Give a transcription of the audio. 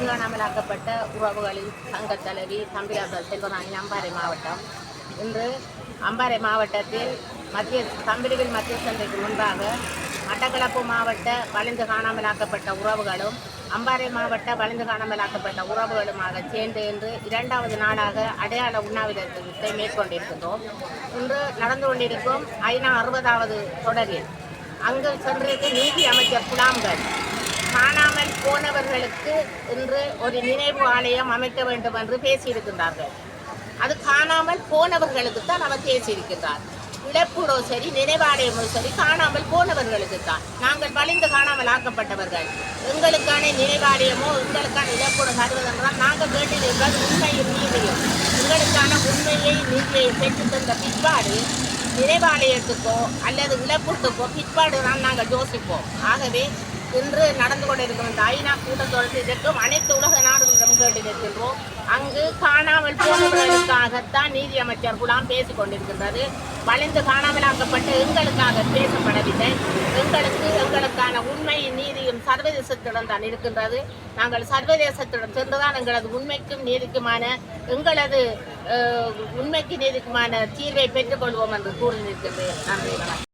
காணாமலாக்கப்பட்ட உறவுகளின் சங்க தலைவி தம்பிராச செல்வராணி அம்பாறை மாவட்டம். இன்று அம்பாறை மாவட்டத்தில் தம்பிரிவில் மத்திய சந்தைக்கு முன்பாக மட்டக்களப்பு மாவட்ட வலிந்து காணாமலாக்கப்பட்ட உறவுகளும் அம்பாறை மாவட்ட வலிந்து காணாமலாக்கப்பட்ட உறவுகளுமாக சேர்ந்து இன்று 2வது நாளாக அடையாள உண்ணாவிரதத்தை மேற்கொண்டிருக்கின்றோம். இன்று நடந்து கொண்டிருக்கும் ஐநா 60வது தொடரில் அங்கு சென்றிருக்கும் நீதி அமைச்சர் குலாம்கள் காணாமல் போனவர்களுக்கு இன்று ஒரு நினைவு ஆலயம் அமைக்க வேண்டும் என்று பேசியிருக்கின்றார்கள். அது காணாமல் போனவர்களுக்கு தான் அவர் பேசியிருக்கின்றார். இழப்பீடோ சரி, நினைவாலயமோ சரி, காணாமல் போனவர்களுக்கு தான். நாங்கள் வலிந்து காணாமல் ஆக்கப்பட்டவர்கள், எங்களுக்கான நினைவாலயமோ எங்களுக்கான இழப்பீடு தருவதென்றால் நாங்கள் கேட்டிருக்கிறது உண்மையும் நீதியும். எங்களுக்கான உண்மையை நீதியை பெற்றுத் தந்த பிற்பாடு நினைவாலயத்துக்கோ அல்லது இழப்பீட்டுக்கோ பிற்பாடு தான் நாங்கள் யோசிப்போம். ஆகவே இன்று நடந்து கொண்டிருக்கும் இந்த ஐநா கூட்டத்தொடரில் இருக்கும் அனைத்து உலக நாடுகளிடம் கேட்டிருக்கின்றோம். அங்கு காணாமல் போனவர்களுக்காகத்தான் நீதி அமைச்சர் குலாம் பேசிக் கொண்டிருக்கின்றது. வலிந்து காணாமலாக்கப்பட்டு எங்களுக்காக பேசப்படவில்லை. எங்களுக்கான உண்மை நீதியும் சர்வதேசத்திடம் தான் இருக்கின்றது. நாங்கள் சர்வதேசத்திடம் சென்றுதான் எங்களது உண்மைக்கும் நீதிக்குமான எங்களது உண்மைக்கு நீதிக்குமான தீர்வை பெற்றுக்கொள்வோம் என்று கூறியிருக்கிறது. நன்றி.